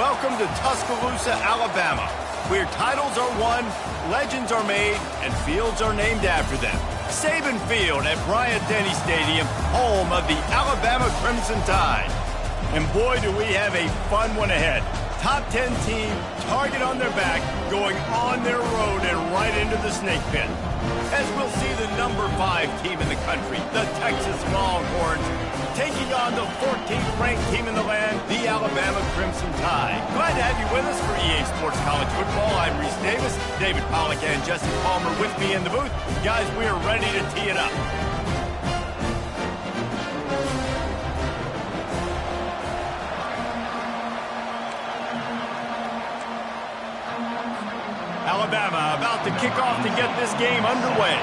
Welcome to Tuscaloosa, Alabama, where titles are won, legends are made, and fields are named after them. Saban Field at Bryant-Denny Stadium, home of the Alabama Crimson Tide. And boy, do we have a fun one ahead. Top 10 team, target on their back, going on their road and right into the snake pit. As we'll see the number 5 team in the country, the Texas Longhorns, taking on the 14th ranked team in the land, the Alabama Crimson Tide. Glad to have you with us for EA Sports College Football. I'm Reese Davis, David Pollack and Jesse Palmer with me in the booth. Guys, we are ready to tee it up. Alabama about to kick off to get this game underway.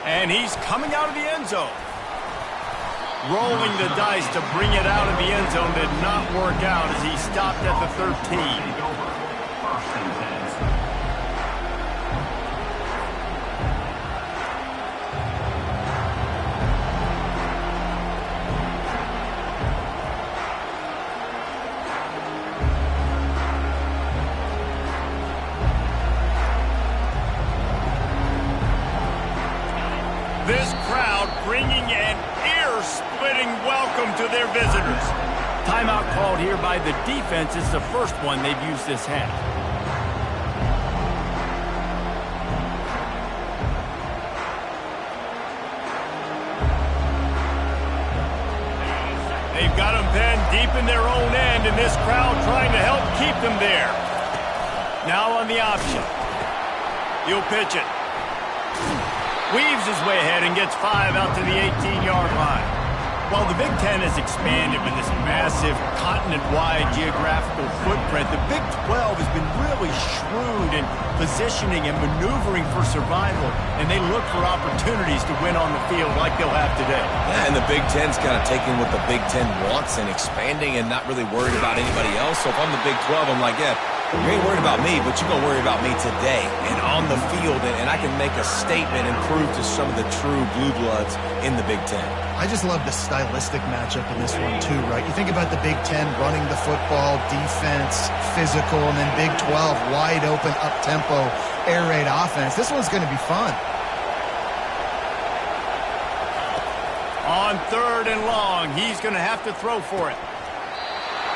And he's coming out of the end zone. Rolling the dice to bring it out of the end zone did not work out as he stopped at the 13. This crowd bringing an ear-splitting welcome to their visitors. Timeout called here by the defense. It's the first one they've used this half. They've got them pinned deep in their own end, and this crowd trying to help keep them there. Now on the option. He'll pitch it. Weaves his way ahead and gets 5 out to the 18-yard line. While the Big Ten has expanded with this massive continent-wide geographical footprint, the Big 12 has been really shrewd in positioning and maneuvering for survival, and they look for opportunities to win on the field like they'll have today. Yeah, and the Big Ten's kind of taking what the Big Ten wants and expanding and not really worried about anybody else. So if I'm the Big 12, I'm like, yeah, you ain't worried about me, but you're going to worry about me today and on the field, and I can make a statement and prove to some of the true blue bloods in the Big Ten. I just love the stylistic matchup in this one too, right? You think about the Big Ten running the football, defense, physical, and then Big 12, wide open, up-tempo, air raid offense. This one's going to be fun. On 3rd and long, he's going to have to throw for it.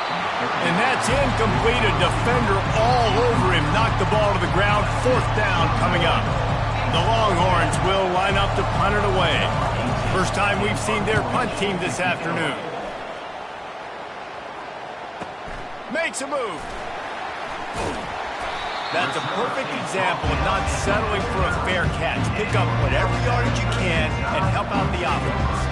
And that's incomplete. A defender all over him. Knocked the ball to the ground. 4th down coming up. The Longhorns will line up to punt it away. First time we've seen their punt team this afternoon. Makes a move. That's a perfect example of not settling for a fair catch. Pick up whatever yardage you can and help out the offense.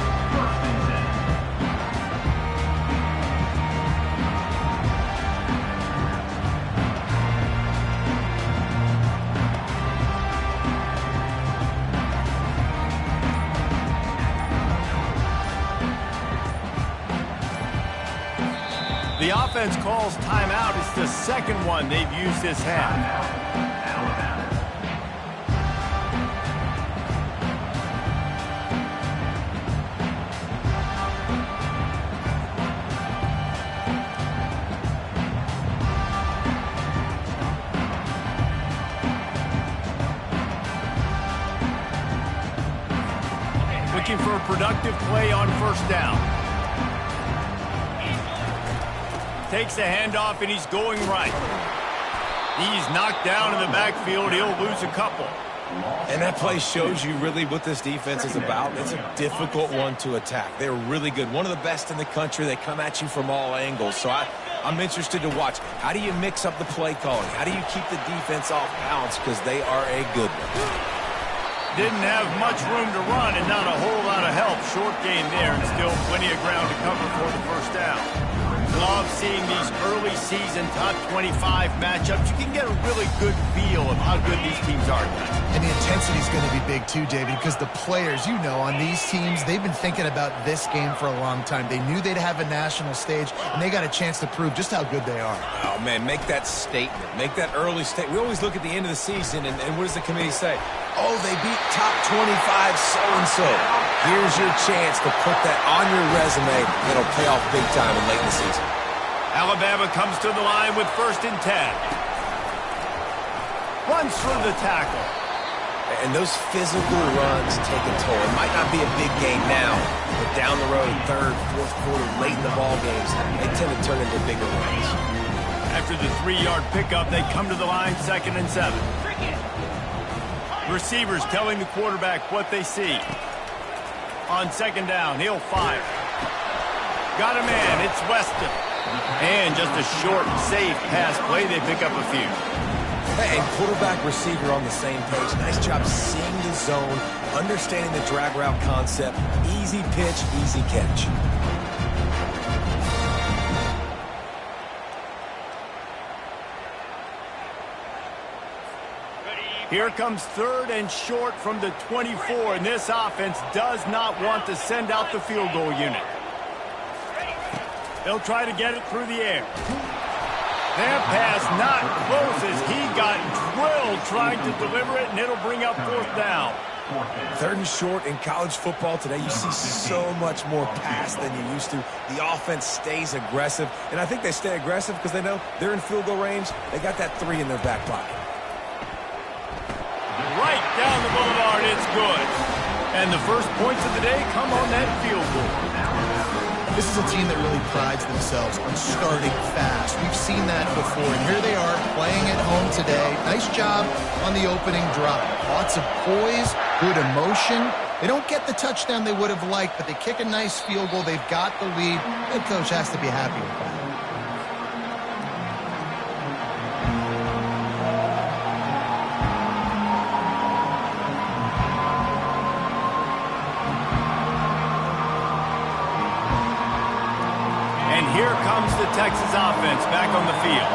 The offense calls timeout. It's the second one they've used this half. Looking for a productive play on 1st down. Takes the handoff, and he's going right. He's knocked down in the backfield. He'll lose a couple. And that play shows you really what this defense is about. It's a difficult one to attack. They're really good. One of the best in the country. They come at you from all angles. So I'm interested to watch. How do you mix up the play calling? How do you keep the defense off balance? Because they are a good one. Didn't have much room to run and not a whole lot of help. Short gain there and still plenty of ground to cover for the 1st down. Love seeing these early season top 25 matchups. You can get a really good feel of how good these teams are. And the intensity is going to be big too, David, because the players, you know, on these teams, they've been thinking about this game for a long time. They knew they'd have a national stage, and they got a chance to prove just how good they are. Oh, man, make that statement. Make that early statement. We always look at the end of the season, and what does the committee say? Oh, they beat top 25 so-and-so. Here's your chance to put that on your resume that'll pay off big time late in the season. Alabama comes to the line with 1st and 10. Runs through the tackle. And those physical runs take a toll. It might not be a big game now, but down the road, 3rd, 4th quarter, late in the ball games, they tend to turn into bigger runs. After the 3-yard pickup, they come to the line 2nd and 7. Receivers telling the quarterback what they see. On 2nd down, he'll fire. Got a man, it's Weston. And just a short, safe pass play, they pick up a few. Hey, and quarterback, receiver on the same page. Nice job seeing the zone, understanding the drag route concept. Easy pitch, easy catch. Here comes 3rd and short from the 24, and this offense does not want to send out the field goal unit. They'll try to get it through the air. That pass not close as he got drilled trying to deliver it, and it'll bring up 4th down. 3rd and short in college football today, you see so much more pass than you used to. The offense stays aggressive, and I think they stay aggressive because they know they're in field goal range. They got that 3 in their back pocket. Right down the boulevard, it's good. And the first points of the day come on that field goal. This is a team that really prides themselves on starting fast. We've seen that before, and here they are playing at home today. Nice job on the opening drive. Lots of poise, good emotion. They don't get the touchdown they would have liked, but they kick a nice field goal. They've got the lead. Head coach has to be happy with that. Here comes the Texas offense back on the field.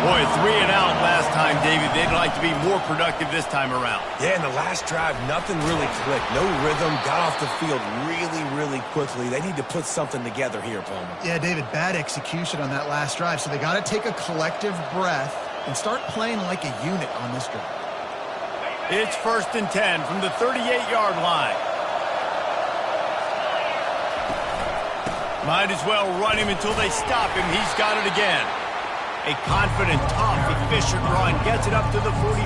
Boy, 3 and out last time, David. They'd like to be more productive this time around. Yeah, in the last drive, nothing really clicked. No rhythm, got off the field really quickly. They need to put something together here, Palmer. Yeah, David, bad execution on that last drive, so they got to take a collective breath and start playing like a unit on this drive. It's 1st and 10 from the 38-yard line. Might as well run him until they stop him. He's got it again. A confident, tough, efficient run gets it up to the 44.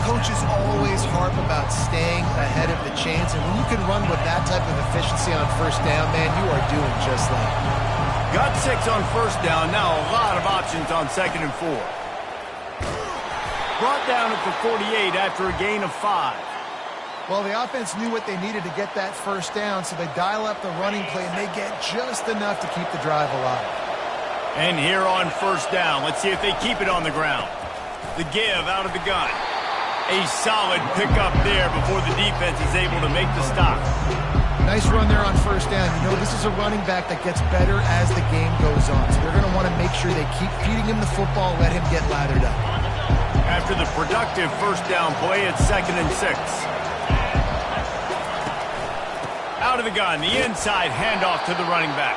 Coaches always harp about staying ahead of the chains, and when you can run with that type of efficiency on 1st down, man, you are doing just that. Got 6 on 1st down. Now a lot of options on 2nd and 4. Brought down at the 48 after a gain of 5. Well, the offense knew what they needed to get that 1st down, so they dial up the running play, and they get just enough to keep the drive alive. And here on 1st down, let's see if they keep it on the ground. The give out of the gun. A solid pickup there before the defense is able to make the stop. Nice run there on 1st down. You know, this is a running back that gets better as the game goes on, so they're going to want to make sure they keep feeding him the football, let him get lathered up. After the productive 1st down play, it's 2nd and 6. Out of the gun, the inside handoff to the running back.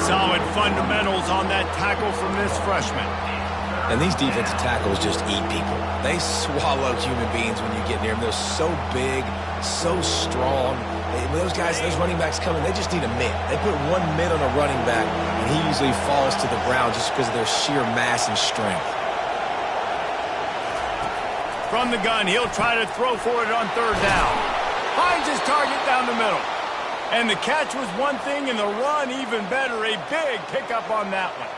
Solid fundamentals on that tackle from this freshman. And these defensive tackles just eat people. They swallow human beings when you get near them. They're so big, so strong. When those guys, those running backs come in, they just need a mid. They put one mid on a running back, and he usually falls to the ground just because of their sheer mass and strength. From the gun, he'll try to throw for it on 3rd down. Finds his target down the middle. And the catch was one thing, and the run even better. A big pickup on that one.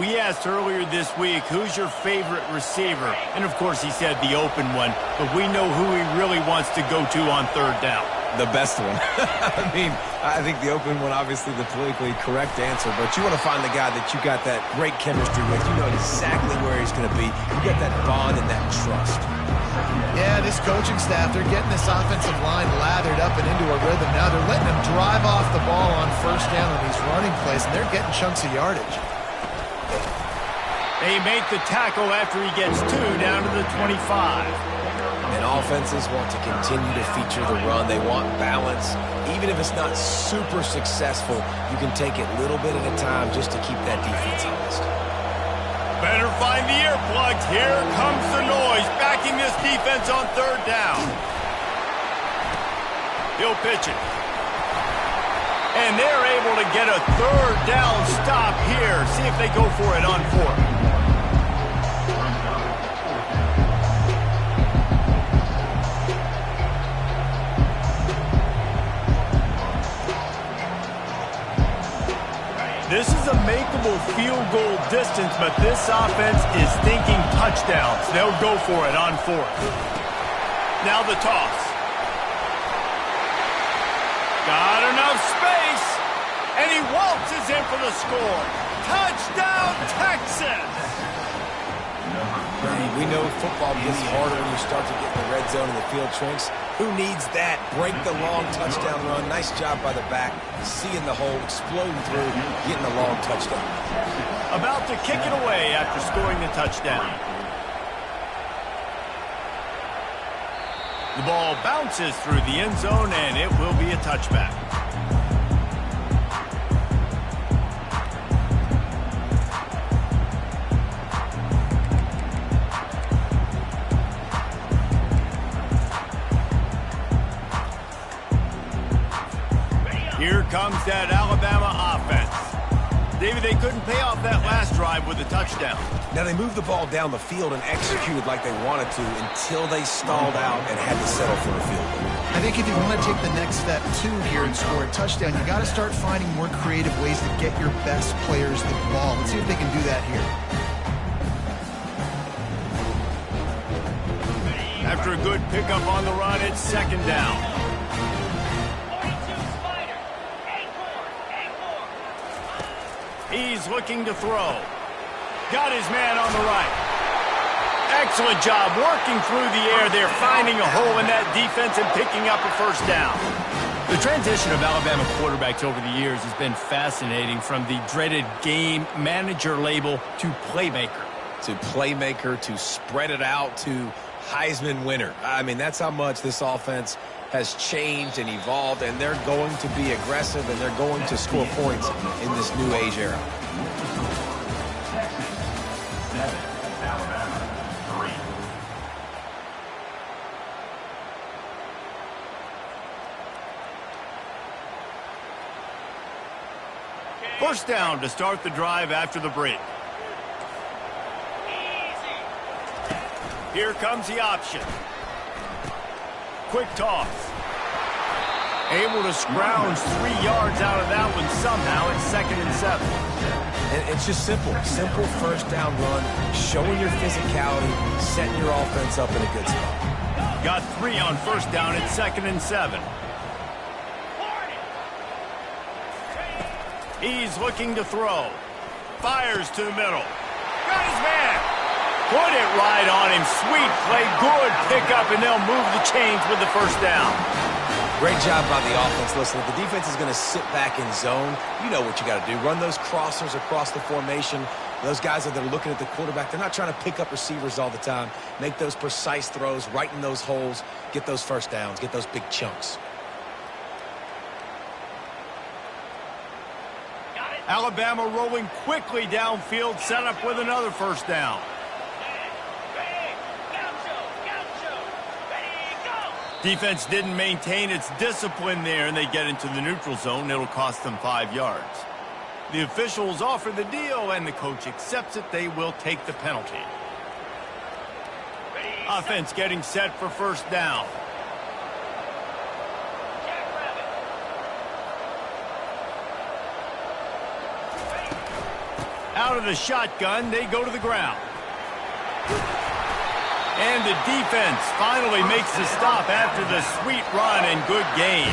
We asked earlier this week, who's your favorite receiver? And, of course, he said the open one. But we know who he really wants to go to on 3rd down. The best one. I mean, I think the open one, obviously the politically correct answer, but you want to find the guy that you got that great chemistry with. You know exactly where he's going to be. You get that bond and that trust. Yeah, this coaching staff, they're getting this offensive line lathered up and into a rhythm. Now they're letting him drive off the ball on 1st down in these running plays, and they're getting chunks of yardage. They make the tackle after he gets 2 down to the 25. And offenses want to continue to feature the run. They want balance. Even if it's not super successful, you can take it little bit at a time just to keep that defense honest. Better find the earplugs. Here comes the noise, backing this defense on third down. He'll pitch it. And they're able to get a third down stop here. See if they go for it on fourth. This is a makeable field goal distance, but this offense is thinking touchdowns. They'll go for it on fourth. Now the toss. Got enough space, and he waltzes in for the score. Touchdown, Texas! We know football gets harder when you start to get in the red zone and the field shrinks. Who needs that? Break the long touchdown run. Nice job by the back. Seeing the hole, exploding through, getting the long touchdown. About to kick it away after scoring the touchdown. The ball bounces through the end zone, and it will be a touchback. Here comes that Alabama offense. David, they couldn't pay off that last drive with a touchdown. Now, they moved the ball down the field and executed like they wanted to until they stalled out and had to settle for a field goal. I think if you want to take the next step, too, here and score a touchdown, you got to start finding more creative ways to get your best players the ball. Let's see if they can do that here. After a good pickup on the run, it's second down. He's looking to throw. Got his man on the right. Excellent job working through the air there, finding a hole in that defense and picking up a first down. The transition of Alabama quarterbacks over the years has been fascinating, from the dreaded game manager label to playmaker. To playmaker, to spread it out, to Heisman winner. I mean, that's how much this offense has changed and evolved, and they're going to be aggressive, and they're going to score points in this new age era. First down to start the drive after the break. Here comes the option. Quick toss. Able to scrounge 3 yards out of that one somehow. It's 2nd and 7. And it's just simple. Simple first down run, showing your physicality, setting your offense up in a good spot. Got 3 on first down. It's 2nd and 7. He's looking to throw. Fires to the middle. Got his man. Put it right on him. Sweet play. Good pickup, and they'll move the chains with the first down. Great job by the offense. Listen, if the defense is going to sit back in zone, you know what you got to do. Run those crossers across the formation. Those guys that are looking at the quarterback, they're not trying to pick up receivers all the time. Make those precise throws, right in those holes, get those first downs, get those big chunks. Alabama rolling quickly downfield, set up with another first down. Defense didn't maintain its discipline there, and they get into the neutral zone. It'll cost them 5 yards. The officials offer the deal, and the coach accepts it. They will take the penalty. Offense getting set for first down. Out of the shotgun, they go to the ground. And the defense finally makes the stop after the sweet run and good gain.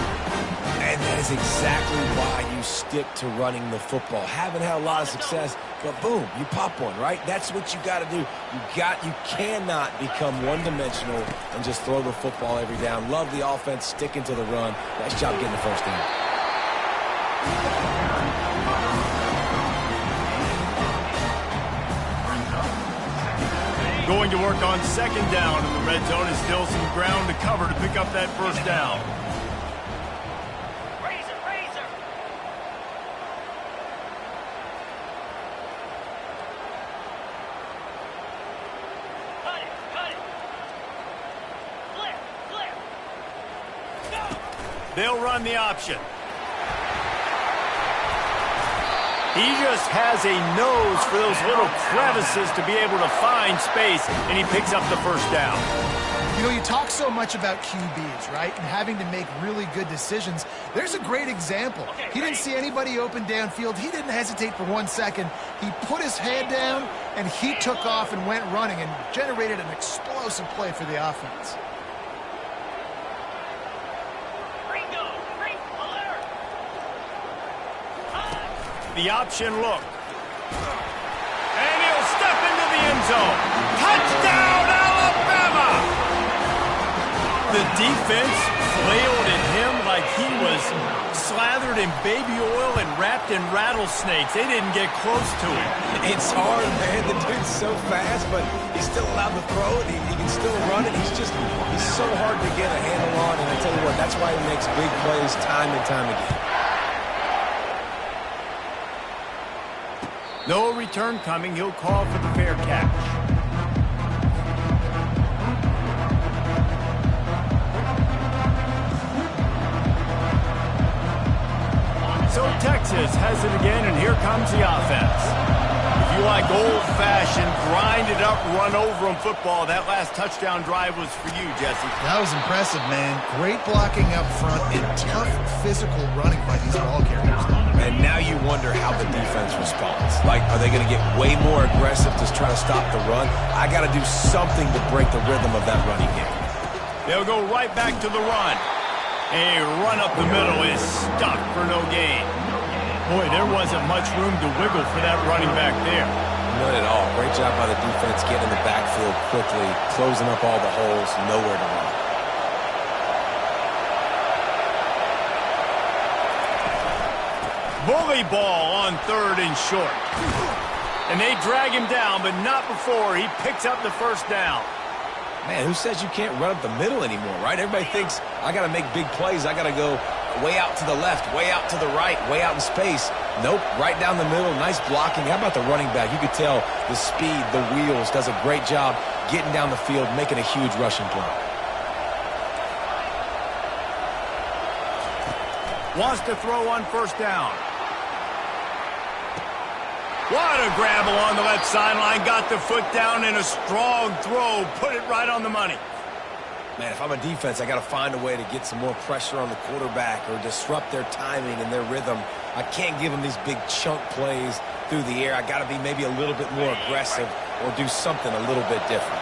And that is exactly why you stick to running the football. Haven't had a lot of success, but boom, you pop one, right? That's what you got to do. You cannot become one-dimensional and just throw the football every down. Love the offense, sticking to the run. Nice job getting the first down. Going to work on second down in the red zone, is still some ground to cover to pick up that first down. They'll run the option. He just has a nose for those little crevices to be able to find space, and he picks up the first down. You know, you talk so much about QBs, right, and having to make really good decisions. There's a great example. He didn't see anybody open downfield. He didn't hesitate for 1 second. He put his head down, and he took off and went running and generated an explosive play for the offense. The option look. And he'll step into the end zone. Touchdown, Alabama! The defense flailed at him like he was slathered in baby oil and wrapped in rattlesnakes. They didn't get close to him. It's hard, man. The dude's so fast, but he's still allowed to throw it. He can still run it. He's so hard to get a handle on. And I tell you what, that's why he makes big plays time and time again. No return coming. He'll call for the fair catch. So Texas has it again, and here comes the offense. If you like old-fashioned, grind-it-up, run-over-'em football, that last touchdown drive was for you, Jesse. That was impressive, man. Great blocking up front and tough physical running by these ball carriers. And now you wonder how the defense responds. Like, are they going to get way more aggressive to try to stop the run? I got to do something to break the rhythm of that running game. They'll go right back to the run. A run up the middle is stuck for no gain. Boy, there wasn't much room to wiggle for that running back there. None at all. Great job by the defense getting in the backfield quickly, closing up all the holes, nowhere to run. Bully ball on 3rd and short. And they drag him down, but not before he picks up the first down. Man, who says you can't run up the middle anymore, right? Everybody thinks, I got to make big plays. I got to go way out to the left, way out to the right, way out in space. Nope, right down the middle, nice blocking. How about the running back? You could tell the speed, the wheels, does a great job getting down the field, making a huge rushing play. Wants to throw on first down. What a grab along the left sideline. Got the foot down in a strong throw. Put it right on the money. Man, if I'm a defense, I got to find a way to get some more pressure on the quarterback or disrupt their timing and their rhythm. I can't give them these big chunk plays through the air. I got to be maybe a little bit more aggressive or do something a little bit different.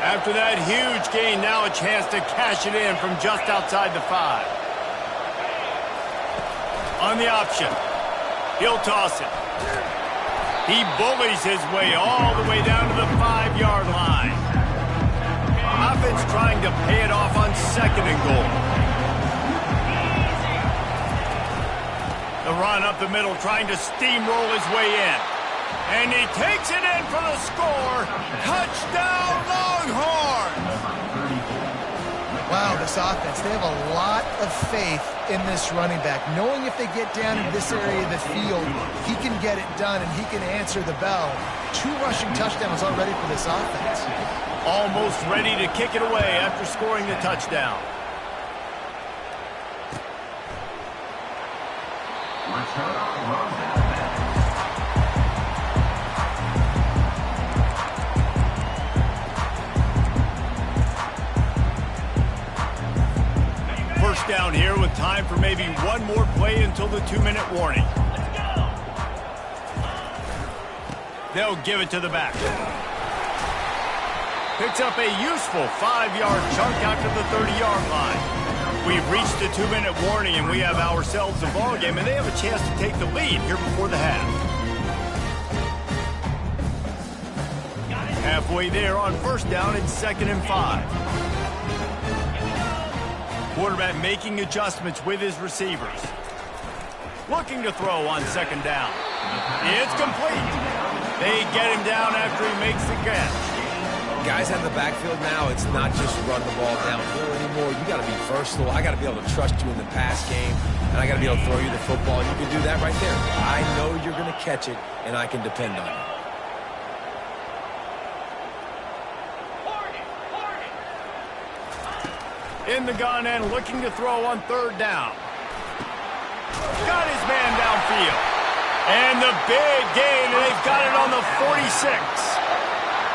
After that huge gain, now a chance to cash it in from just outside the 5. On the option, he'll toss it. He bullies his way all the way down to the 5-yard line. Offense trying to pay it off on 2nd and goal. The run up the middle, trying to steamroll his way in. And he takes it in for the score. Touchdown, Longhorns! Wow, this offense, they have a lot of faith in this running back. Knowing if they get down in this area of the field, he can get it done and he can answer the bell. 2 rushing touchdowns already for this offense. Almost ready to kick it away after scoring the touchdown. First down here with time for maybe one more play until the 2-minute warning. They'll give it to the back. Picks up a useful 5-yard chunk after the 30-yard line. We've reached the 2-minute warning, and we have ourselves a ball game, and they have a chance to take the lead here before the half. Halfway there on first down and 2nd and 5. Quarterback making adjustments with his receivers. Looking to throw on 2nd down. It's complete. They get him down after he makes the catch. Guys out of the backfield now, it's not just run the ball downhill anymore. You got to be versatile. I got to be able to trust you in the pass game, and I got to be able to throw you the football. You can do that right there. I know you're going to catch it, and I can depend on it. In the gun and looking to throw on third down. Got his man downfield. And the big gain, and they've got it on the 46.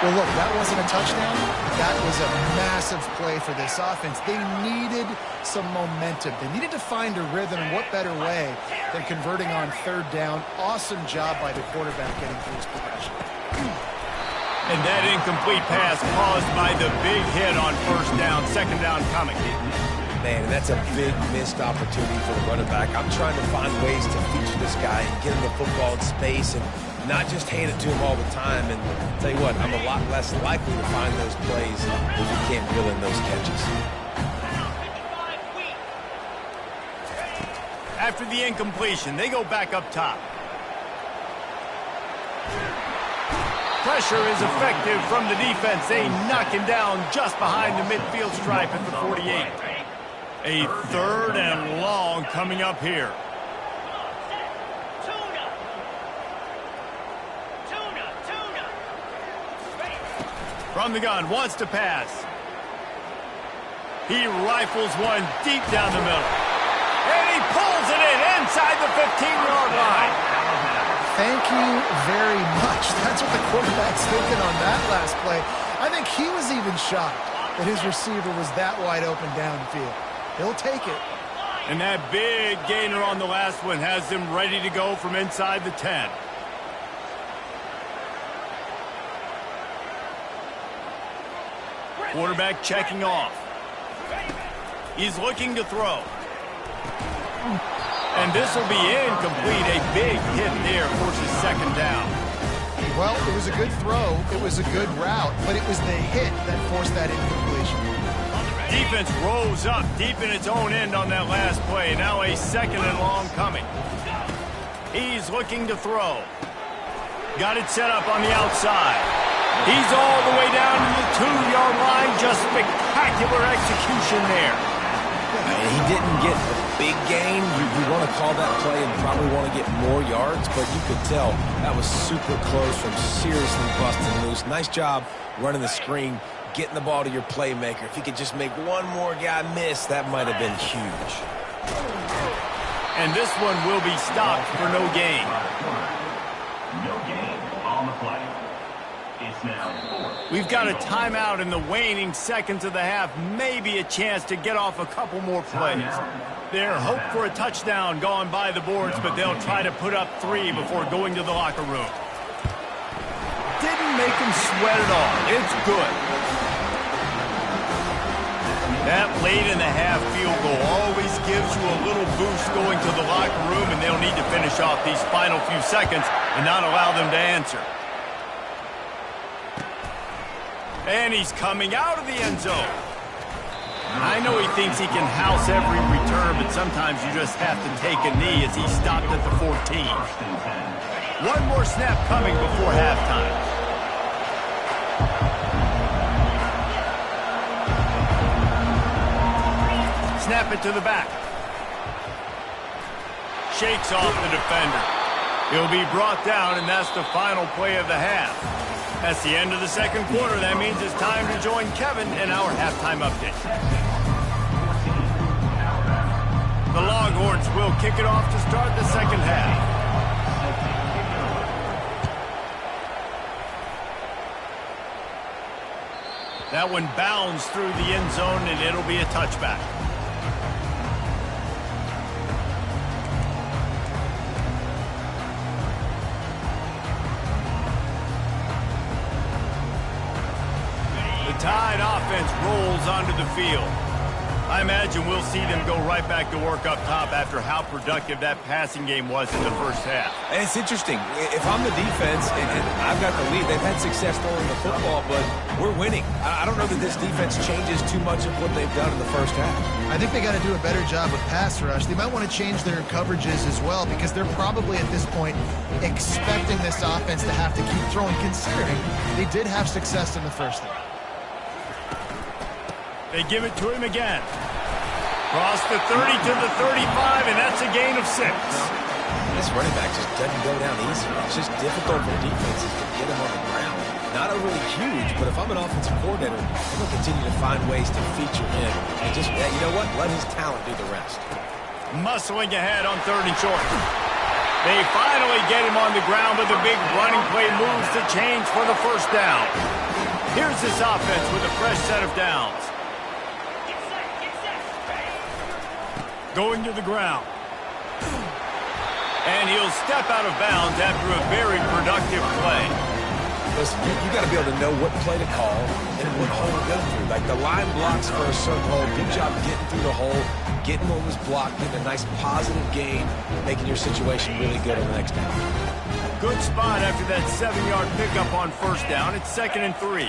Well, look, that wasn't a touchdown. That was a massive play for this offense. They needed some momentum. They needed to find a rhythm, and what better way than converting on third down. Awesome job by the quarterback getting through his progression. And that incomplete pass caused by the big hit on first down, second down coming. Man, that's a big missed opportunity for the running back. I'm trying to find ways to feature this guy and get him the football in space and not just hand it to him all the time. And I'll tell you what, I'm a lot less likely to find those plays if you can't reel in those catches. After the incompletion, they go back up top. Pressure is effective from the defense. They knock him down just behind the midfield stripe at the 48. A third and long coming up here. From the gun, wants to pass. He rifles one deep down the middle. And he pulls it in inside the 15-yard line. Thank you very much. That's what the quarterback's thinking on that last play. I think he was even shocked that his receiver was that wide open downfield. He'll take it. And that big gainer on the last one has him ready to go from inside the 10. Quarterback checking off. He's looking to throw. And this will be incomplete. A big hit there forces second down. Well, it was a good throw. It was a good route, but it was the hit that forced that incompletion. Defense rose up deep in its own end on that last play. Now a second and long coming. He's looking to throw. Got it set up on the outside. He's all the way down to the 2-yard line. Just spectacular execution there. He didn't get a big gain. You want to call that play and probably want to get more yards, but you could tell that was super close from seriously busting loose. Nice job running the screen, getting the ball to your playmaker. If he could just make one more guy miss, that might have been huge. And this one will be stopped for no gain. No gain on the play. It's now fourth. We've got a timeout in the waning seconds of the half. Maybe a chance to get off a couple more plays. Their hope for a touchdown gone by the boards, but they'll try to put up 3 before going to the locker room. Didn't make them sweat at all. It's good. That late in the half field goal always gives you a little boost going to the locker room, and they'll need to finish off these final few seconds and not allow them to answer. And he's coming out of the end zone. I know he thinks he can house every return, but sometimes you just have to take a knee as he stopped at the 14. One more snap coming before halftime. Snap it to the back. Shakes off the defender. He'll be brought down, and that's the final play of the half. That's the end of the second quarter. That means it's time to join Kevin in our halftime update. The Longhorns will kick it off to start the second half. That one bounds through the end zone, and it'll be a touchback. Tide offense rolls onto the field. I imagine we'll see them go right back to work up top after how productive that passing game was in the first half. And it's interesting. If I'm the defense and I've got the lead, they've had success throwing the football, but we're winning. I don't know that this defense changes too much of what they've done in the first half. I think they got to do a better job with pass rush. They might want to change their coverages as well, because they're probably at this point expecting this offense to have to keep throwing, considering they did have success in the first half. They give it to him again. Cross the 30 to the 35, and that's a gain of 6. This running back just doesn't go down easy. It's just difficult for defenses to get him on the ground. not overly huge, but if I'm an offensive coordinator, I'm going to continue to find ways to feature him. And just, yeah, you know what? Let his talent do the rest. Muscling ahead on 3rd and short. They finally get him on the ground, but the big running play moves the chains for the first down. Here's this offense with a fresh set of downs. Going to the ground. And he'll step out of bounds after a very productive play. Listen, you got to be able to know what play to call and what hole to go through. Like the line blocks for a certain hole. Good job getting through the hole, getting what was blocked, getting a nice positive gain, making your situation really good on the next down. Good spot after that 7-yard pickup on first down. It's 2nd and 3.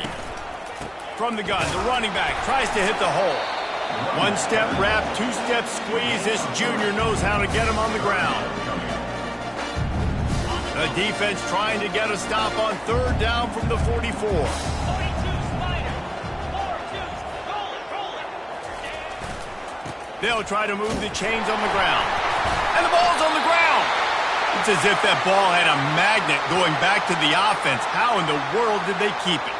From the gun, the running back tries to hit the hole. 1-step wrap, 2-step squeeze. This junior knows how to get him on the ground. The defense trying to get a stop on 3rd down from the 44. They'll try to move the chains on the ground. And the ball's on the ground. It's as if that ball had a magnet going back to the offense. How in the world did they keep it?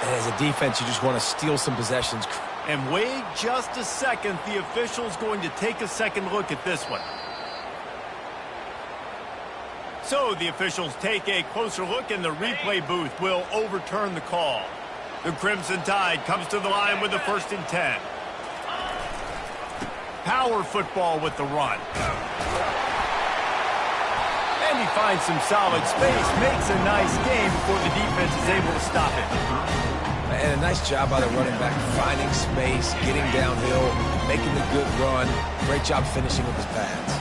And as a defense, you just want to steal some possessions. And wait just a second. The official's going to take a second look at this one. So the officials take a closer look, and the replay booth will overturn the call. The Crimson Tide comes to the line with the 1st and 10. Power football with the run. And he finds some solid space, makes a nice game before the defense is able to stop it. And a nice job by the running back, finding space, getting downhill, making a good run. Great job finishing with his pads.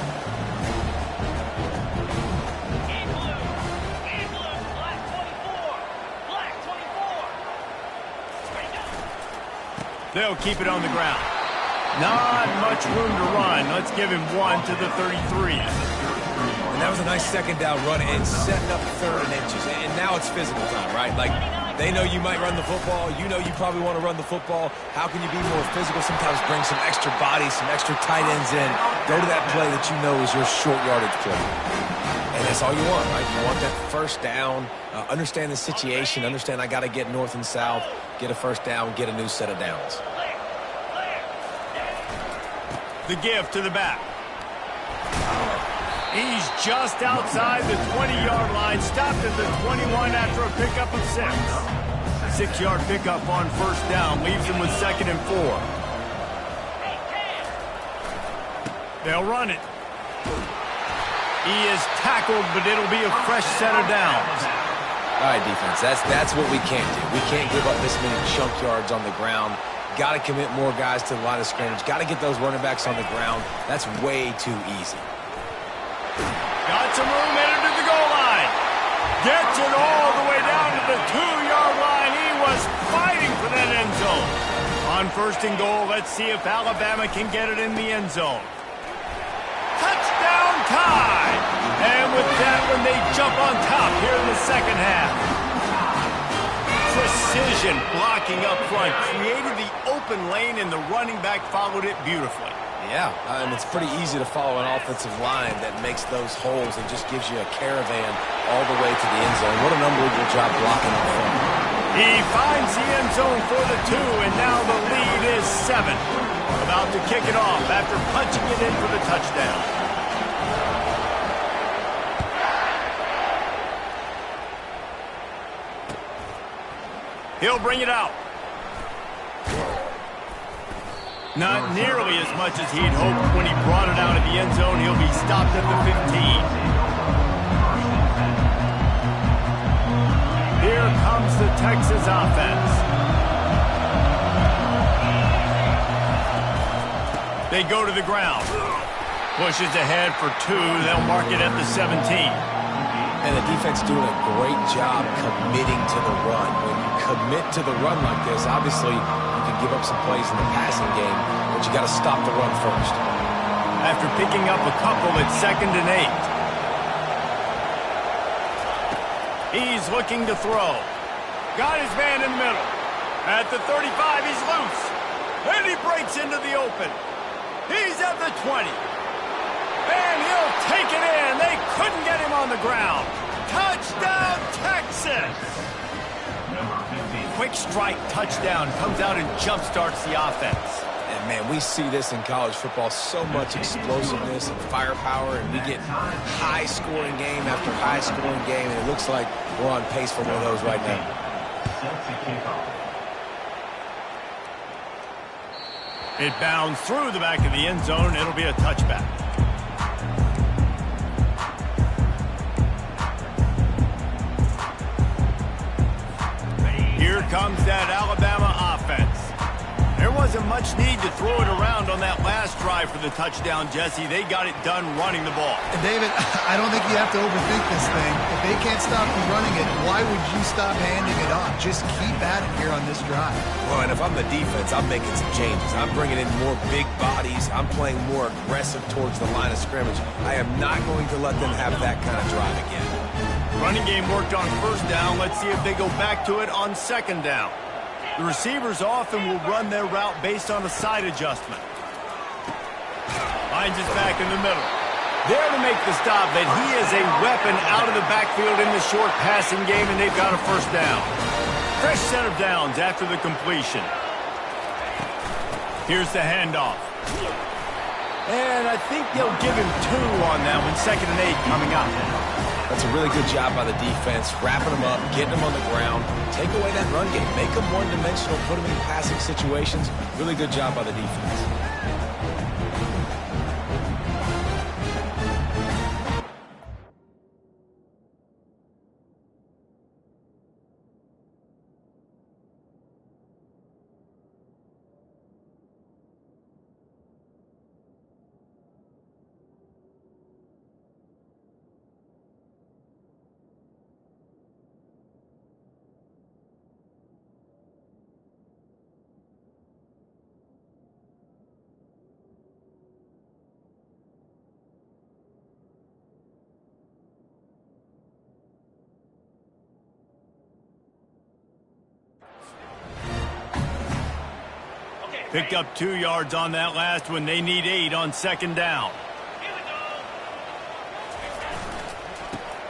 They'll keep it on the ground. Not much room to run. Let's give him 1 to the 33. And that was a nice 2nd down run and setting up 3rd and inches. And now it's physical time, right? Like, they know you might run the football. You know you probably want to run the football. How can you be more physical? Sometimes bring some extra bodies, some extra tight ends in. Go to that play that you know is your short yardage play. And that's all you want, right? You want that 1st down. Understand the situation. Understand I got to get north and south. Get a 1st down. Get a new set of downs. The give to the back. He's just outside the 20-yard line. Stopped at the 21 after a pickup of 6. 6-yard pickup on 1st down. Leaves him with 2nd and 4. They'll run it. He is tackled, but it'll be a fresh set of downs. All right, defense, that's what we can't do. We can't give up this many chunk yards on the ground. Got to commit more guys to the line of scrimmage. Got to get those running backs on the ground. That's way too easy. Got some room headed to the goal line. Gets it all the way down to the 2-yard line. He was fighting for that end zone. On 1st and goal, let's see if Alabama can get it in the end zone. Touchdown Tide! And with that one, they jump on top here in the 2nd half. Precision blocking up front created the open lane, and the running back followed it beautifully. Yeah, and it's pretty easy to follow an offensive line that makes those holes and just gives you a caravan all the way to the end zone. What an unbelievable job blocking up front. He finds the end zone for the 2, and now the lead is 7. About to kick it off after punching it in for the touchdown. He'll bring it out. Not nearly as much as he'd hoped when he brought it out of the end zone. He'll be stopped at the 15. Here comes the Texas offense. They go to the ground. Pushes ahead for 2. They'll mark it at the 17. And the defense doing a great job committing to the run. When you commit to the run like this, obviously you can give up some plays in the passing game, but you got to stop the run first. After picking up a couple at 2nd and 8. He's looking to throw. Got his man in the middle. At the 35, he's loose. And he breaks into the open. He's at the 20. And he'll take it in. They couldn't get him on the ground. Touchdown, Texas! quick strike touchdown comes out and jump-starts the offense. And, man, we see this in college football, so much explosiveness and firepower, and we get high-scoring game after high-scoring game, and it looks like we're on pace for one of those right now. It bounds through the back of the end zone. It'll be a touchback. Here comes that Alabama offense. There wasn't much need to throw it around on that last drive for the touchdown, Jesse. They got it done running the ball. And David, I don't think you have to overthink this thing. If they can't stop you running it, why would you stop handing it off? Just keep at it here on this drive. Well, and if I'm the defense, I'm making some changes. I'm bringing in more big bodies. I'm playing more aggressive towards the line of scrimmage. I am not going to let them have that kind of drive again. Running game worked on first down. Let's see if they go back to it on second down. The receivers often will run their route based on a side adjustment. Finds his back in the middle. There to make the stop, but he is a weapon out of the backfield in the short passing game, and they've got a first down. Fresh set of downs after the completion. Here's the handoff. And I think they'll give him 2 on that one. 2nd and 8 coming up. That's a really good job by the defense, wrapping them up, getting them on the ground. Take away that run game. Make them one-dimensional, put them in passing situations. Really good job by the defense. Picked up 2 yards on that last one. They need 8 on second down.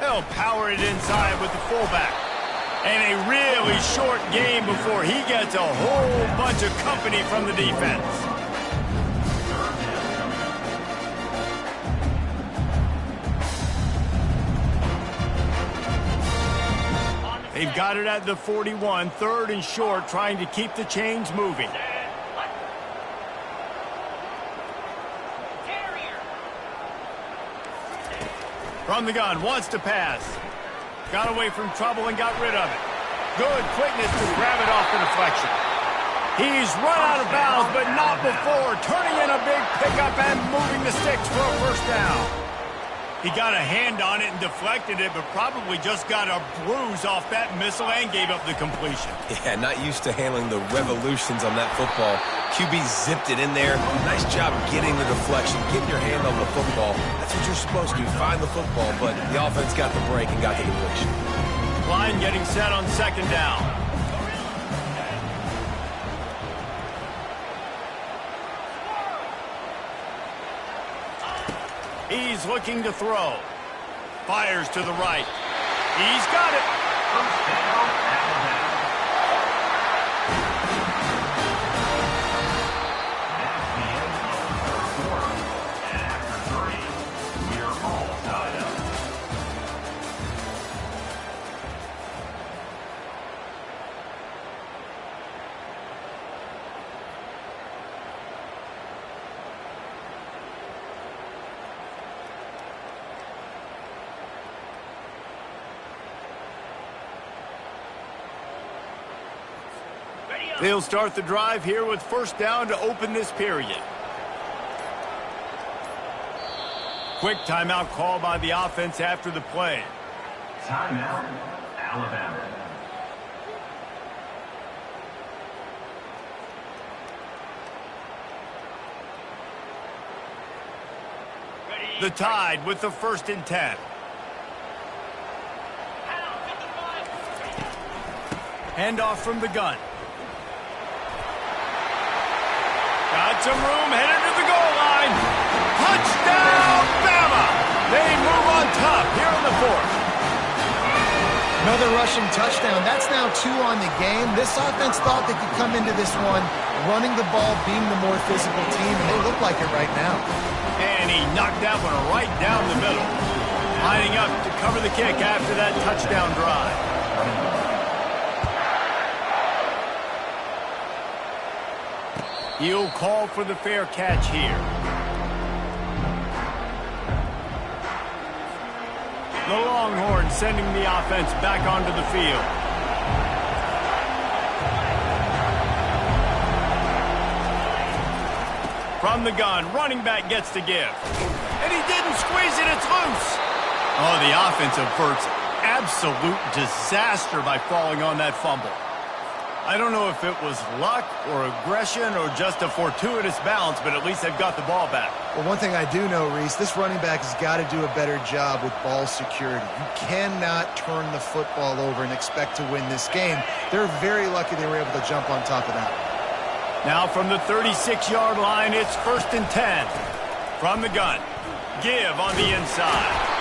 They'll power it inside with the fullback. And a really short game before he gets a whole bunch of company from the defense. They've got it at the 41, 3rd and short, trying to keep the chains moving. From the gun, wants to pass. Got away from trouble and got rid of it. Good quickness to grab it off the deflection. He's run out of bounds, but not before. Turning in a big pickup and moving the sticks for a first down. He got a hand on it and deflected it, but probably just got a bruise off that missile and gave up the completion. Yeah, not used to handling the revolutions on that football. QB zipped it in there. Nice job getting the deflection, getting your hand on the football. That's what you're supposed to do, find the football, but the offense got the break and got the completion. Line getting set on second down. He's looking to throw. Fires to the right. He's got it. First down, Alabama. That's the end of the first quarter. And after 3, we're all tied up. They'll start the drive here with first down to open this period. Quick timeout call by the offense after the play. Timeout, Alabama. The Tide with the 1st and 10. Handoff from the gun. Got some room, headed to the goal line. Touchdown, Bama! They move on top here in the 4th. Another rushing touchdown. That's now 2 on the game. This offense thought they could come into this one running the ball, being the more physical team, and they look like it right now. And he knocked that one right down the middle. Lining up to cover the kick after that touchdown drive. He'll call for the fair catch here. The Longhorns sending the offense back onto the field. From the gun, running back gets to give. And he didn't squeeze it, it's loose. Oh, the offense averts absolute disaster by falling on that fumble. I don't know if it was luck or aggression or just a fortuitous bounce, but at least they've got the ball back. Well, one thing I do know, Reese, this running back has got to do a better job with ball security. You cannot turn the football over and expect to win this game. They're very lucky they were able to jump on top of that. Now from the 36-yard line, it's 1st and 10. From the gun, give on the inside.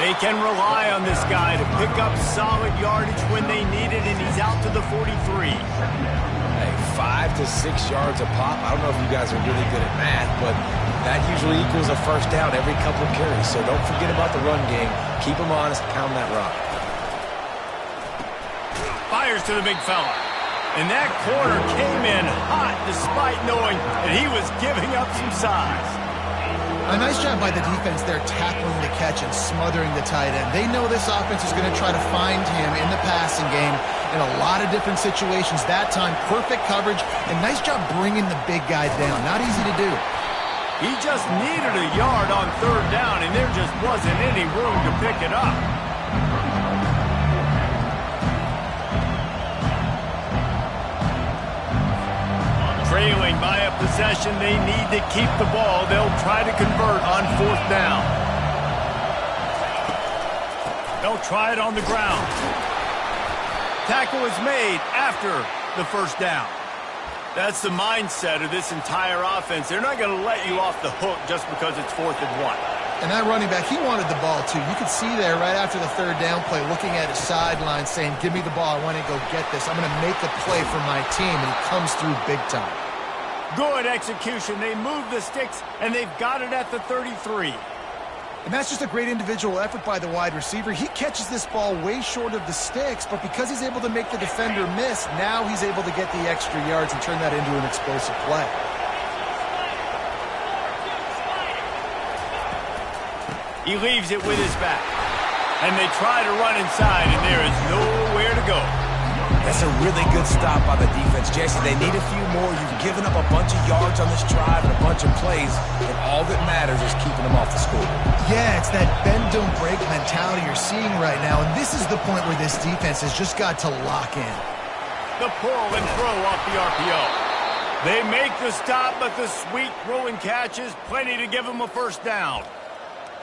They can rely on this guy to pick up solid yardage when they need it, and he's out to the 43. Hey, 5 to 6 yards a pop. I don't know if you guys are really good at math, but that usually equals a first down every couple of carries. So don't forget about the run game. Keep them honest, pound that rock. Fires to the big fella. And that corner came in hot despite knowing that he was giving up some size. A nice job by the defense there tackling the catch and smothering the tight end. They know this offense is going to try to find him in the passing game in a lot of different situations. That time, perfect coverage, and nice job bringing the big guy down. Not easy to do. He just needed a yard on 3rd down, and there just wasn't any room to pick it up. Trailing by a possession, they need to keep the ball. They'll try to convert on 4th down. They'll try it on the ground. Tackle is made after the 1st down. That's the mindset of this entire offense. They're not going to let you off the hook just because it's 4th and 1. And that running back, he wanted the ball too. You could see there right after the 3rd down play, looking at his sideline saying, give me the ball, I want to go get this. I'm going to make a play for my team, and he comes through big time. Good execution. They move the sticks, and they've got it at the 33. And that's just a great individual effort by the wide receiver. He catches this ball way short of the sticks, but because he's able to make the defender miss, now he's able to get the extra yards and turn that into an explosive play. He leaves it with his back. And they try to run inside, and there is nowhere to go. That's a really good stop by the defense, Jesse. They need a few more. You've given up a bunch of yards on this drive and a bunch of plays, and all that matters is keeping them off the scoreboard. Yeah, it's that bend, don't break mentality you're seeing right now, and this is the point where this defense has just got to lock in. The pull and throw off the RPO. They make the stop, but the sweet throw and catch is plenty to give them a 1st down.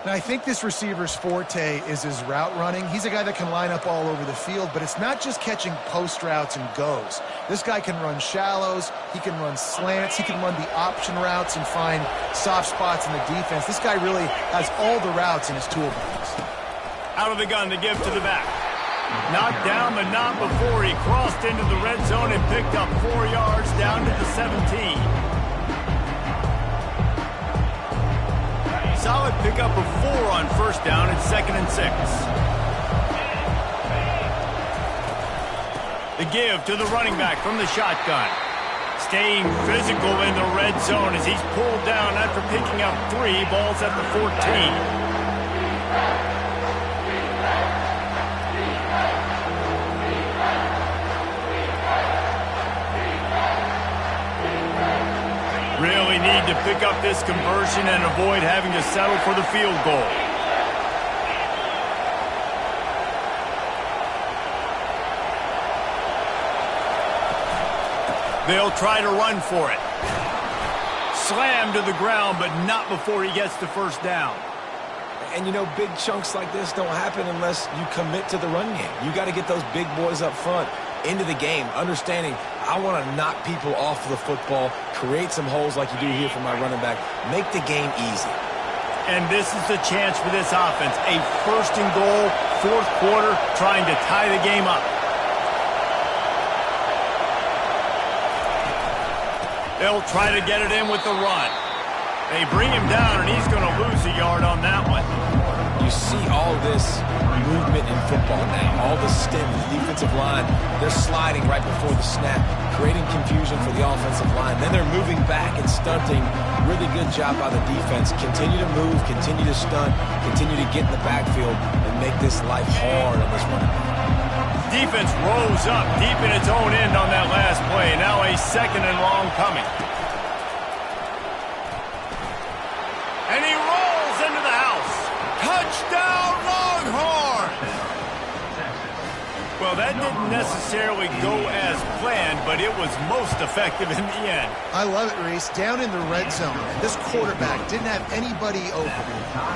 Now, I think this receiver's forte is his route running. He's a guy that can line up all over the field, but it's not just catching post routes and goes. This guy can run shallows, he can run slants, he can run the option routes and find soft spots in the defense. This guy really has all the routes in his toolbox. Out of the gun to give to the back. Knocked down, but not before he crossed into the red zone and picked up 4 yards down to the 17. Solid pickup of 4 on 1st down and 2nd and 6. The give to the running back from the shotgun. Staying physical in the red zone as he's pulled down after picking up 3 balls at the 14. Really need to pick up this conversion and avoid having to settle for the field goal. They'll try to run for it. Slam to the ground, but not before he gets the 1st down. And, you know, big chunks like this don't happen unless you commit to the run game. You got to get those big boys up front into the game, understanding I want to knock people off the football, create some holes like you do here for my running back, make the game easy. And this is the chance for this offense. A first and goal, fourth quarter, trying to tie the game up. They'll try to get it in with the run. They bring him down, and he's going to lose a yard on that one. You see all this movement in football now. All the stem, the defensive line, they're sliding right before the snap, creating confusion for the offensive line. Then they're moving back and stunting. Really good job by the defense. Continue to move, continue to stunt, continue to get in the backfield and make this life hard on this running back. Defense rose up deep in its own end on that last play. Now a second and long coming. And he rolls into the house. Touchdown, Longhorns! Well, that didn't necessarily go as planned, but it was most effective in the end. I love it, Reese. Down in the red zone, this quarterback didn't have anybody open.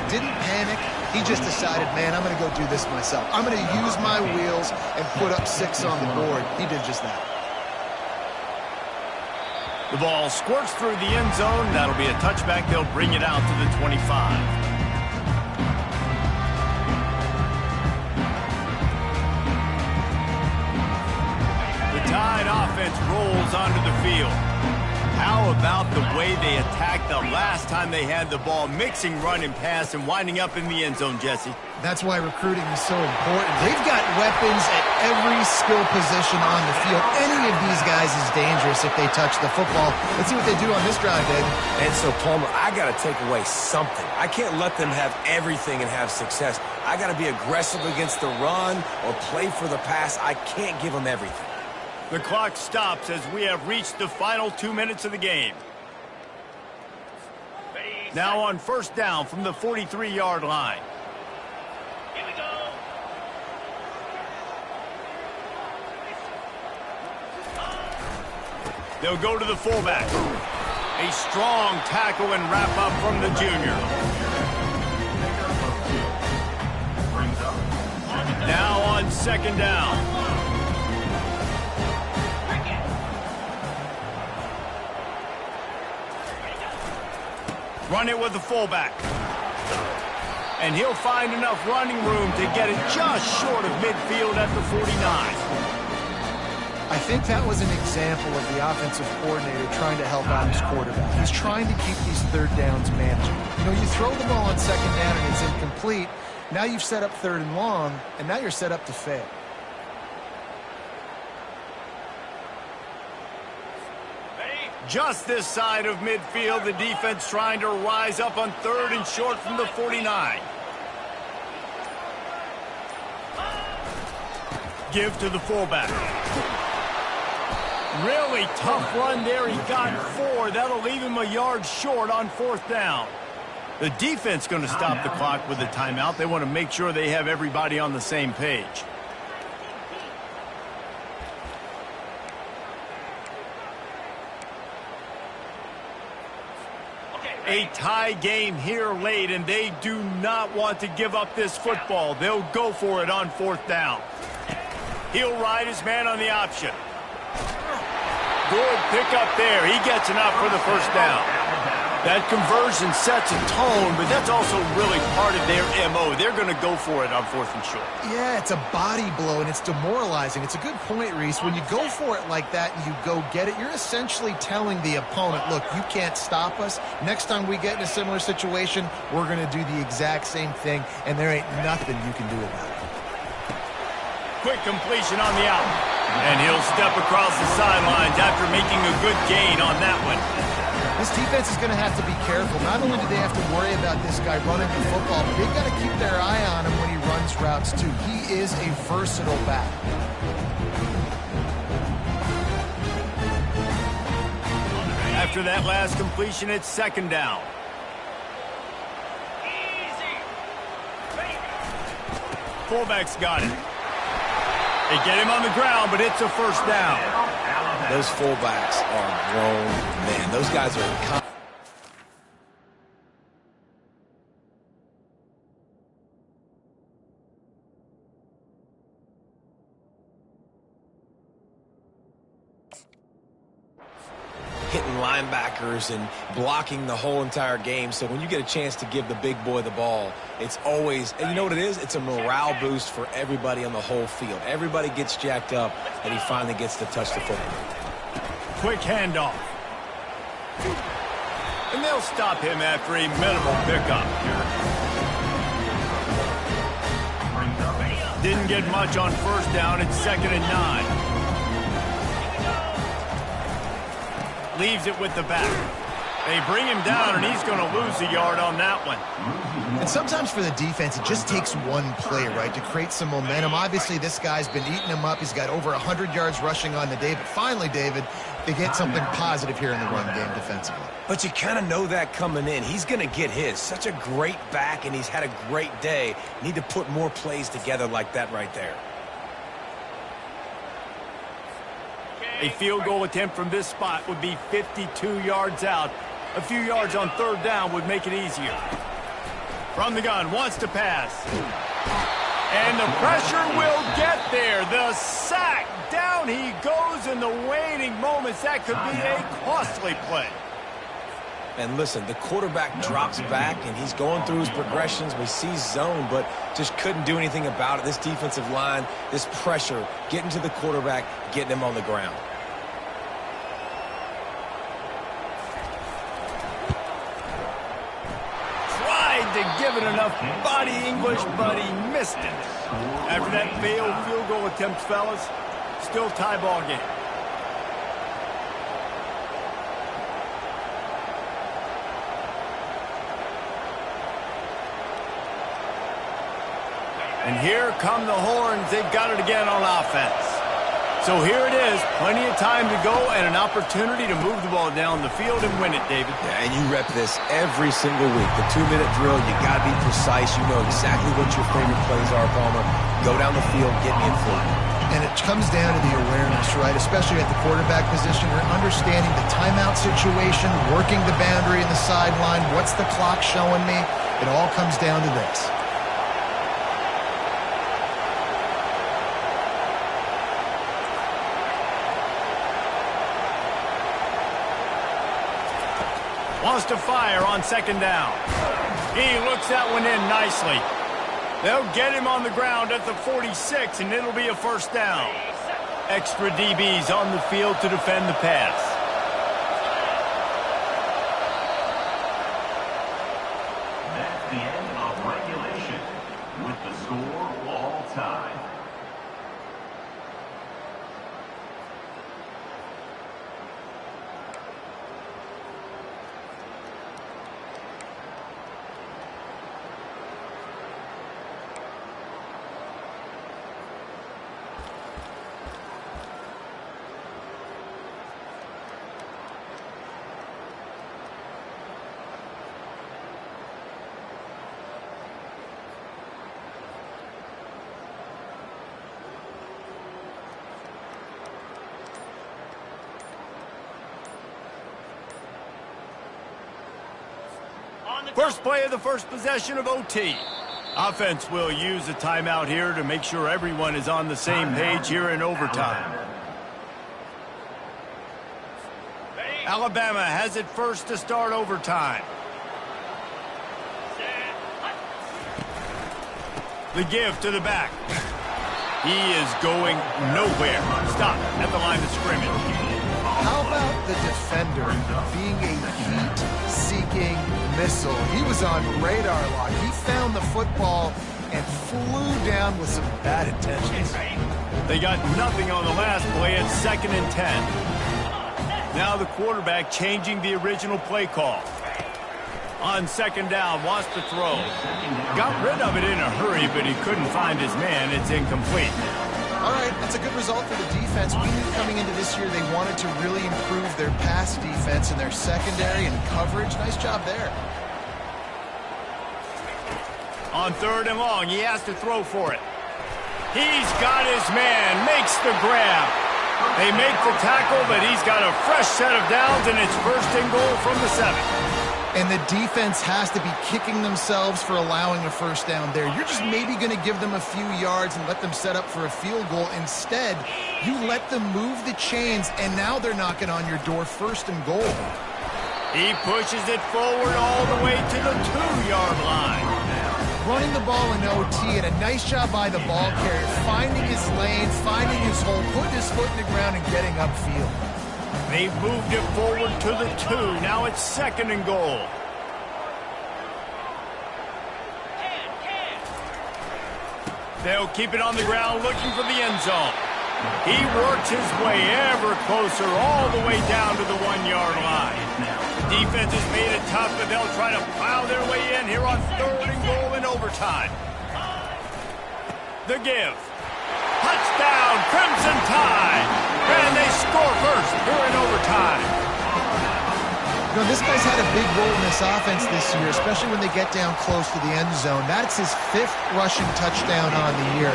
Didn't panic. He just decided, man, I'm going to go do this myself. I'm going to use my wheels and put up 6 on the board. He did just that. The ball squirts through the end zone. That'll be a touchback. They'll bring it out to the 25. Tide offense rolls onto the field. How about the way they attacked the last time they had the ball, mixing run and pass and winding up in the end zone, Jesse? That's why recruiting is so important. They've got weapons at every skill position on the field. Any of these guys is dangerous if they touch the football. Let's see what they do on this drive, Dave. And so, Palmer, I got to take away something. I can't let them have everything and have success. I got to be aggressive against the run or play for the pass. I can't give them everything. The clock stops as we have reached the final 2 minutes of the game. Now on first down from the 43-yard line. Here we go. They'll go to the fullback. A strong tackle and wrap up from the junior. Now on second down. Run it with the fullback. And he'll find enough running room to get it just short of midfield at the 49. I think that was an example of the offensive coordinator trying to help out his quarterback. He's trying to keep these third downs manageable. You know, you throw the ball on second down and it's incomplete. Now you've set up third and long, and now you're set up to fail. Just this side of midfield, the defense trying to rise up on third and short from the 49. Give to the fullback. Really tough run there. He got 4. That'll leave him a yard short on fourth down. The defense going to stop the clock with a timeout. They want to make sure they have everybody on the same page. A tie game here late, and they do not want to give up this football. They'll go for it on fourth down. He'll ride his man on the option. Good pickup there. He gets enough for the first down. That conversion sets a tone, but that's also really part of their MO. They're going to go for it on fourth and short. Yeah, it's a body blow, and it's demoralizing. It's a good point, Reese. When you go for it like that and you go get it, you're essentially telling the opponent, look, you can't stop us. Next time we get in a similar situation, we're going to do the exact same thing, and there ain't nothing you can do about it. Quick completion on the out. And he'll step across the sidelines after making a good gain on that one. This defense is going to have to be careful. Not only do they have to worry about this guy running the football, but they've got to keep their eye on him when he runs routes, too. He is a versatile back. After that last completion, it's second down. Fullback's got it. They get him on the ground, but it's a first down. Those fullbacks are grown men. Those guys are... hitting linebackers and blocking the whole entire game. So when you get a chance to give the big boy the ball, it's always, and you know what it is? It's a morale boost for everybody on the whole field. Everybody gets jacked up, and he finally gets to touch the football. Quick handoff. And they'll stop him after a minimal pickup. Didn't get much on first down. It's 2nd and 9. Leaves it with the back. They bring him down, and he's going to lose a yard on that one. And sometimes for the defense, it just takes one play, right, to create some momentum. Obviously, this guy's been eating him up. He's got over 100 yards rushing on the day. But finally, David, they get something positive here in the run game defensively. But you kind of know that coming in. He's going to get his. Such a great back, and he's had a great day. Need to put more plays together like that right there. A field goal attempt from this spot would be 52 yards out. A few yards on third down would make it easier. From the gun, wants to pass. And the pressure will get there. The sack. Down he goes in the waning moments. That could be a costly play. And listen, the quarterback drops back, and he's going through his progressions. We see zone, but just couldn't do anything about it. This defensive line, this pressure, getting to the quarterback, getting him on the ground. To give it enough body English, but he missed it. After that failed field goal attempt, fellas, still tie ball game. And here come the horns. They've got it again on offense. So here it is, plenty of time to go and an opportunity to move the ball down the field and win it, David. Yeah, and you rep this every single week. The 2-minute drill, you got to be precise. You know exactly what your favorite plays are, Palmer. Go down the field, get me in front. And it comes down to the awareness, right, especially at the quarterback position. You're understanding the timeout situation, working the boundary and the sideline. What's the clock showing me? It all comes down to this. Wants to fire on 2nd down. He looks that one in nicely. They'll get him on the ground at the 46, and it'll be a 1st down. Extra DBs on the field to defend the pass. That's the end of regulation, with the score all time. First play of the first possession of OT. Offense will use a timeout here to make sure everyone is on the same page here in overtime. Alabama has it first to start overtime. The give to the back. He is going nowhere. Stop at the line of scrimmage. How about the defender being a heat-seeking missile? He was on radar lock. He found the football and flew down with some bad intentions. They got nothing on the last play. It's 2nd and 10. Now the quarterback changing the original play call. On 2nd down, wants to throw. Got rid of it in a hurry, but he couldn't find his man. It's incomplete. All right, that's a good result for the defense. We knew coming into this year they wanted to really improve their pass defense and their secondary and coverage. Nice job there. On 3rd and long, he has to throw for it. He's got his man, makes the grab. They make the tackle, but he's got a fresh set of downs, and it's 1st and goal from the 7. And the defense has to be kicking themselves for allowing a first down there. You're just maybe going to give them a few yards and let them set up for a field goal. Instead, you let them move the chains, and now they're knocking on your door, 1st and goal. He pushes it forward all the way to the 2-yard line. Running the ball in OT, and a nice job by the ball carrier, finding his lane, finding his hole, putting his foot in the ground and getting upfield. They've moved it forward to the 2. Now it's 2nd and goal. They'll keep it on the ground looking for the end zone. He works his way ever closer all the way down to the 1-yard line. The defense has made it tough, but they'll try to plow their way in here on 3rd and goal in overtime. The give. Touchdown, Crimson Tide! And they score first here in overtime. You know, this guy's had a big role in this offense this year, especially when they get down close to the end zone. That's his 5th rushing touchdown on the year.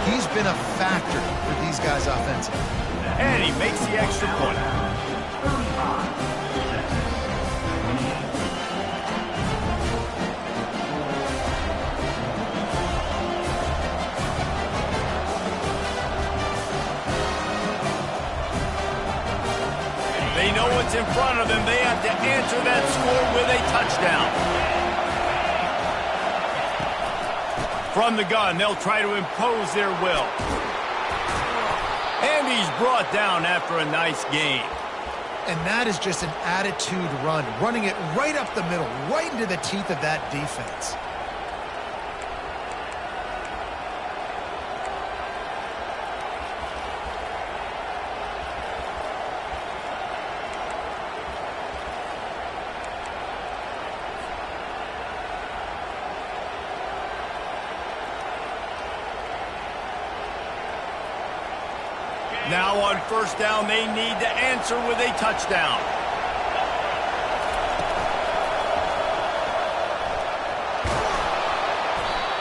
He's been a factor for these guys offensively. And he makes the extra point. They know what's in front of them. They have to answer that score with a touchdown. From the gun, they'll try to impose their will. And he's brought down after a nice gain. And that is just an attitude run, running it right up the middle, right into the teeth of that defense. Now on 1st down, they need to answer with a touchdown.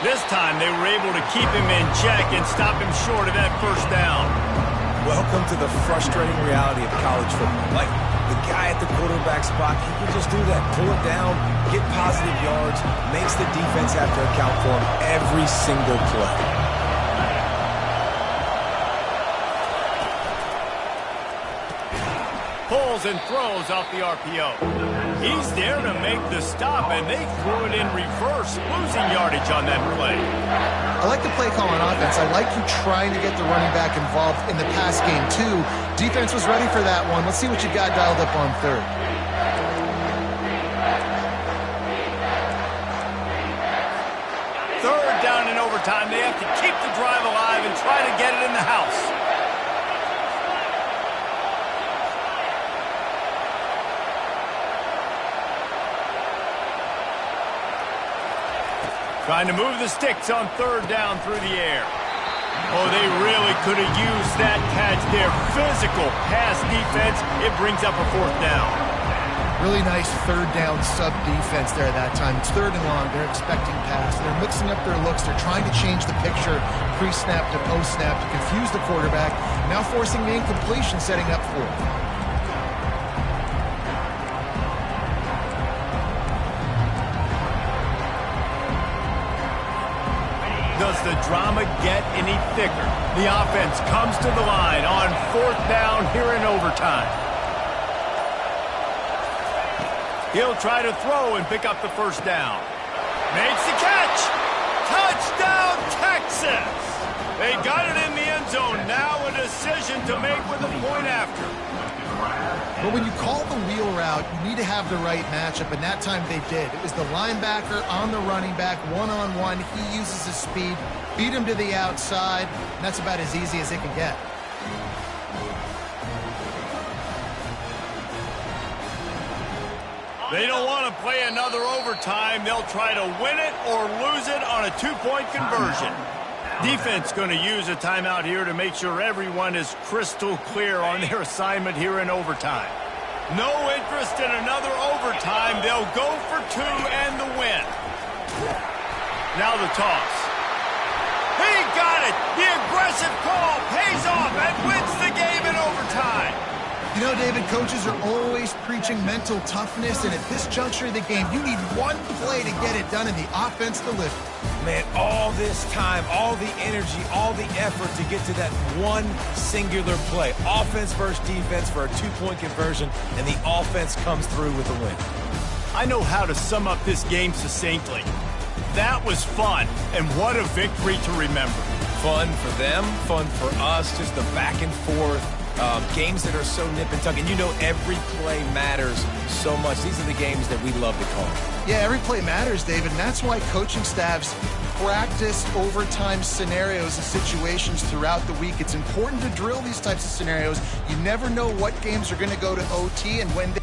This time they were able to keep him in check and stop him short of that 1st down. Welcome to the frustrating reality of college football. Like, the guy at the quarterback spot, he can just do that. Pull it down, get positive yards, makes the defense have to account for him every single play. Pulls and throws off the RPO. He's there to make the stop, and they threw it in reverse, losing yardage on that play. I like the play call on offense. I like you trying to get the running back involved in the pass game, too. Defense was ready for that one. Let's see what you got dialed up on 3rd. Third down in overtime. They have to keep the drive alive and try to get it in the house. Trying to move the sticks on 3rd down through the air. Oh, they really could have used that catch there. Physical pass defense. It brings up a 4th down. Really nice 3rd down sub defense there at that time. It's 3rd and long. They're expecting pass. They're mixing up their looks. They're trying to change the picture pre-snap to post-snap to confuse the quarterback. Now forcing the incompletion, setting up 4th. Does the drama get any thicker? The offense comes to the line on 4th down here in overtime. He'll try to throw and pick up the 1st down. Makes the catch. Touchdown, Texas. They got it in the end zone. Now a decision to make with a point after. But when you call the wheel route, you need to have the right matchup, and that time they did. It was the linebacker on the running back, one-on-one. He uses his speed, beat him to the outside, and that's about as easy as it can get. They don't want to play another overtime. They'll try to win it or lose it on a 2-point conversion. Defense going to use a timeout here to make sure everyone is crystal clear on their assignment here in overtime. No interest in another overtime. They'll go for 2 and the win. Now the toss. He got it. The aggressive call pays off and wins the game in overtime. You You know, David, coaches are always preaching mental toughness, and at this juncture of the game, you need one play to get it done, and the offense delivered. Man, all this time, all the energy, all the effort to get to that one singular play. Offense versus defense for a 2-point conversion, and the offense comes through with the win. I know how to sum up this game succinctly. That was fun, and what a victory to remember. Fun for them, fun for us, just the back and forth. Games that are so nip and tuck, and you know every play matters so much. These are the games that we love to call. Yeah, every play matters, David, and that's why coaching staffs practice overtime scenarios and situations throughout the week. It's important to drill these types of scenarios. You never know what games are going to go to OT and when they